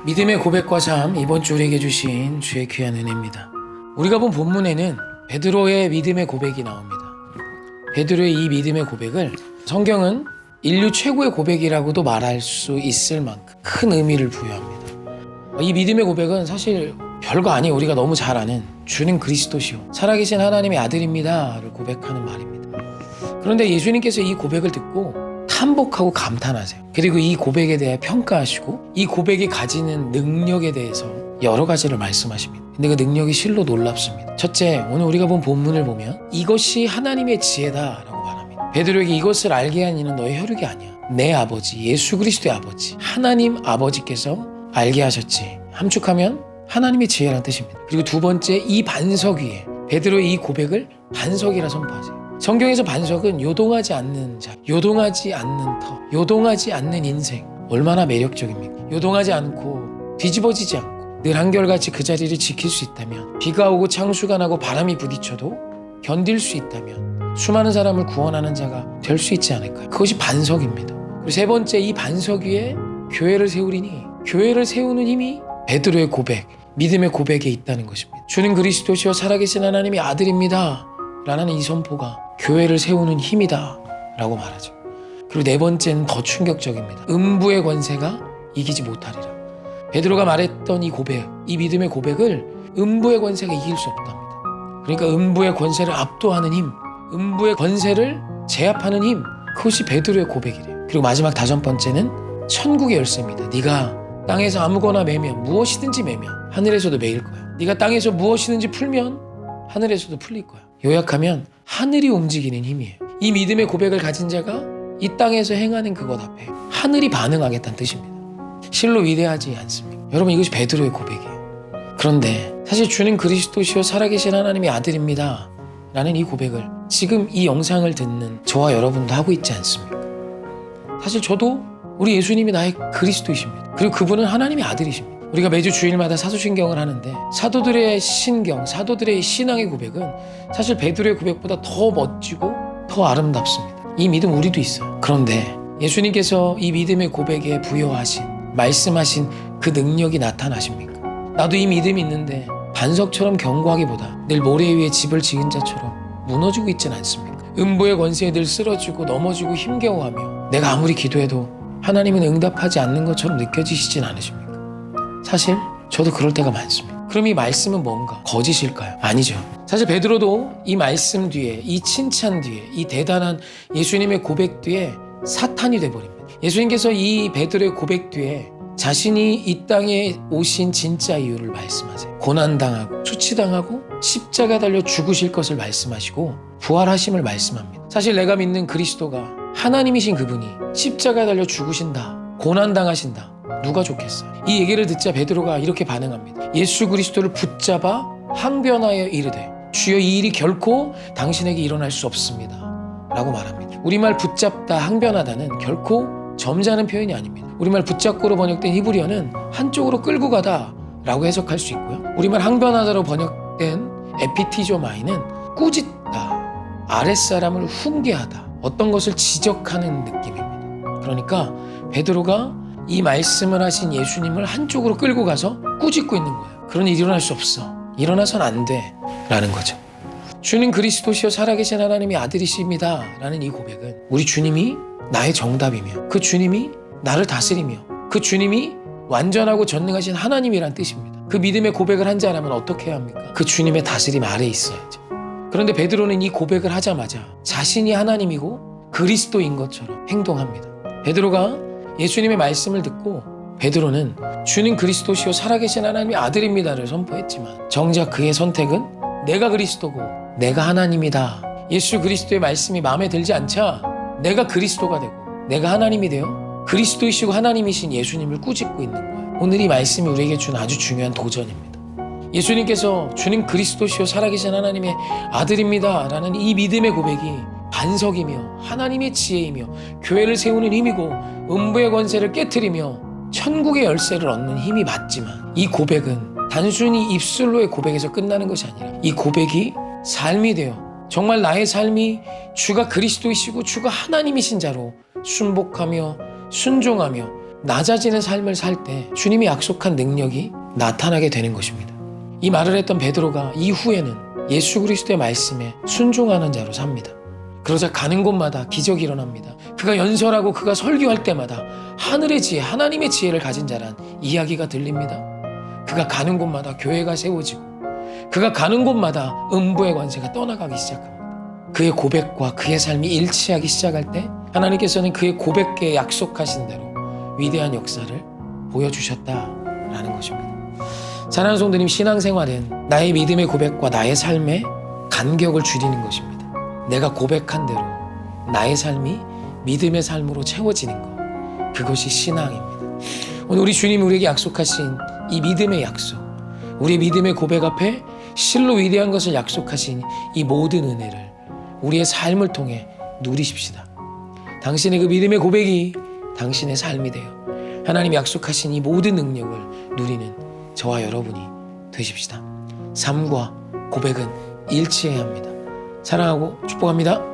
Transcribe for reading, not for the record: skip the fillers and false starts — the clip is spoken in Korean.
믿음의 고백과 삶, 이번 주 우리에게 주신 주의 귀한 은혜입니다. 우리가 본 본문에는 베드로의 믿음의 고백이 나옵니다. 베드로의 이 믿음의 고백을 성경은 인류 최고의 고백이라고도 말할 수 있을 만큼 큰 의미를 부여합니다. 이 믿음의 고백은 사실 별거 아니에요. 우리가 너무 잘 아는 주는 그리스도시요 살아계신 하나님의 아들입니다를 고백하는 말입니다. 그런데 예수님께서 이 고백을 듣고 탐복하고 감탄하세요. 그리고 이 고백에 대해 평가하시고 이 고백이 가지는 능력에 대해서 여러 가지를 말씀하십니다. 근데 그 능력이 실로 놀랍습니다. 첫째, 오늘 우리가 본 본문을 보면 이것이 하나님의 지혜다라고 말합니다. 베드로에게 이것을 알게 한 이는 너의 혈육이 아니야. 내 아버지, 예수 그리스도의 아버지, 하나님 아버지께서 알게 하셨지. 함축하면 하나님의 지혜라는 뜻입니다. 그리고 두 번째, 이 반석 위에 베드로의 이 고백을 반석이라 선포하세요. 성경에서 반석은 요동하지 않는 자, 요동하지 않는 터, 요동하지 않는 인생. 얼마나 매력적입니까? 요동하지 않고 뒤집어지지 않고 늘 한결같이 그 자리를 지킬 수 있다면, 비가 오고 창수가 나고 바람이 부딪혀도 견딜 수 있다면 수많은 사람을 구원하는 자가 될 수 있지 않을까요? 그것이 반석입니다. 그리고 세 번째, 이 반석 위에 교회를 세우리니, 교회를 세우는 힘이 베드로의 고백, 믿음의 고백에 있다는 것입니다. 주는 그리스도시요 살아계신 하나님의 아들입니다 라는 이 선포가 교회를 세우는 힘이다 라고 말하죠. 그리고 네 번째는 더 충격적입니다. 음부의 권세가 이기지 못하리라. 베드로가 말했던 이 고백, 이 믿음의 고백을 음부의 권세가 이길 수 없답니다. 그러니까 음부의 권세를 압도하는 힘, 음부의 권세를 제압하는 힘, 그것이 베드로의 고백이래요. 그리고 마지막 다섯 번째는 천국의 열쇠입니다. 네가 땅에서 아무거나 매면, 무엇이든지 매면 하늘에서도 매일 거야. 네가 땅에서 무엇이든지 풀면 하늘에서도 풀릴 거야. 요약하면 하늘이 움직이는 힘이에요. 이 믿음의 고백을 가진 자가 이 땅에서 행하는 그것 앞에 하늘이 반응하겠다는 뜻입니다. 실로 위대하지 않습니까? 여러분, 이것이 베드로의 고백이에요. 그런데 사실 주는 그리스도시요 살아계신 하나님의 아들입니다 라는 이 고백을 지금 이 영상을 듣는 저와 여러분도 하고 있지 않습니까? 사실 저도 우리 예수님이 나의 그리스도이십니다. 그리고 그분은 하나님의 아들이십니다. 우리가 매주 주일마다 사도신경을 하는데 사도들의 신경, 사도들의 신앙의 고백은 사실 베드로의 고백보다 더 멋지고 더 아름답습니다. 이 믿음 우리도 있어요. 그런데 예수님께서 이 믿음의 고백에 부여하신, 말씀하신 그 능력이 나타나십니까? 나도 이 믿음이 있는데 반석처럼 견고하기보다 늘 모래 위에 집을 지은 자처럼 무너지고 있지는 않습니까? 음부의 권세에 늘 쓰러지고 넘어지고 힘겨워하며 내가 아무리 기도해도 하나님은 응답하지 않는 것처럼 느껴지시진 않으십니까? 사실 저도 그럴 때가 많습니다. 그럼 이 말씀은 뭔가? 거짓일까요? 아니죠. 사실 베드로도 이 말씀 뒤에, 이 칭찬 뒤에, 이 대단한 예수님의 고백 뒤에 사탄이 돼버립니다. 예수님께서 이 베드로의 고백 뒤에 자신이 이 땅에 오신 진짜 이유를 말씀하세요. 고난당하고 수치당하고 십자가 달려 죽으실 것을 말씀하시고 부활하심을 말씀합니다. 사실 내가 믿는 그리스도가 하나님이신 그분이 십자가 달려 죽으신다, 고난당하신다, 누가 좋겠어요? 이 얘기를 듣자 베드로가 이렇게 반응합니다. 예수 그리스도를 붙잡아 항변하여 이르되 주여 이 일이 결코 당신에게 일어날 수 없습니다 라고 말합니다. 우리말 붙잡다, 항변하다는 결코 점잖은 표현이 아닙니다. 우리말 붙잡고로 번역된 히브리어는 한쪽으로 끌고 가다 라고 해석할 수 있고요. 우리말 항변하다로 번역된 에피티조마이는 꾸짖다, 아랫사람을 훈계하다, 어떤 것을 지적하는 느낌입니다. 그러니까 베드로가 이 말씀을 하신 예수님을 한쪽으로 끌고 가서 꾸짖고 있는 거예요. 그런 일이 일어날 수 없어. 일어나선 안 돼. 라는 거죠. 주는 그리스도시요 살아계신 하나님의 아들이십니다 라는 이 고백은 우리 주님이 나의 정답이며 그 주님이 나를 다스리며 그 주님이 완전하고 전능하신 하나님이란 뜻입니다. 그 믿음의 고백을 한 자라면 어떻게 해야 합니까? 그 주님의 다스림 아래에 있어야죠. 그런데 베드로는 이 고백을 하자마자 자신이 하나님이고 그리스도인 것처럼 행동합니다. 베드로가 예수님의 말씀을 듣고 베드로는 주는 그리스도시요 살아계신 하나님의 아들입니다를 선포했지만 정작 그의 선택은 내가 그리스도고 내가 하나님이다. 예수 그리스도의 말씀이 마음에 들지 않자 내가 그리스도가 되고 내가 하나님이 되어 그리스도이시고 하나님이신 예수님을 꾸짖고 있는 거예요. 오늘 이 말씀이 우리에게 준 아주 중요한 도전입니다. 예수님께서 주는 그리스도시요 살아계신 하나님의 아들입니다 라는 이 믿음의 고백이 반석이며 하나님의 지혜이며 교회를 세우는 힘이고 음부의 권세를 깨트리며 천국의 열쇠를 얻는 힘이 맞지만 이 고백은 단순히 입술로의 고백에서 끝나는 것이 아니라 이 고백이 삶이 되어 정말 나의 삶이 주가 그리스도이시고 주가 하나님이신 자로 순복하며 순종하며 낮아지는 삶을 살 때 주님이 약속한 능력이 나타나게 되는 것입니다. 이 말을 했던 베드로가 이후에는 예수 그리스도의 말씀에 순종하는 자로 삽니다. 그러자 가는 곳마다 기적이 일어납니다. 그가 연설하고 그가 설교할 때마다 하늘의 지혜, 하나님의 지혜를 가진 자란 이야기가 들립니다. 그가 가는 곳마다 교회가 세워지고 그가 가는 곳마다 음부의 관세가 떠나가기 시작합니다. 그의 고백과 그의 삶이 일치하기 시작할 때 하나님께서는 그의 고백에 약속하신 대로 위대한 역사를 보여주셨다라는 것입니다. 사랑하는 성도님, 신앙생활은 나의 믿음의 고백과 나의 삶의 간격을 줄이는 것입니다. 내가 고백한 대로 나의 삶이 믿음의 삶으로 채워지는 것, 그것이 신앙입니다. 오늘 우리 주님이 우리에게 약속하신 이 믿음의 약속, 우리 믿음의 고백 앞에 실로 위대한 것을 약속하신 이 모든 은혜를 우리의 삶을 통해 누리십시다. 당신의 그 믿음의 고백이 당신의 삶이 되어 하나님이 약속하신 이 모든 능력을 누리는 저와 여러분이 되십시다. 삶과 고백은 일치해야 합니다. 사랑하고 축복합니다.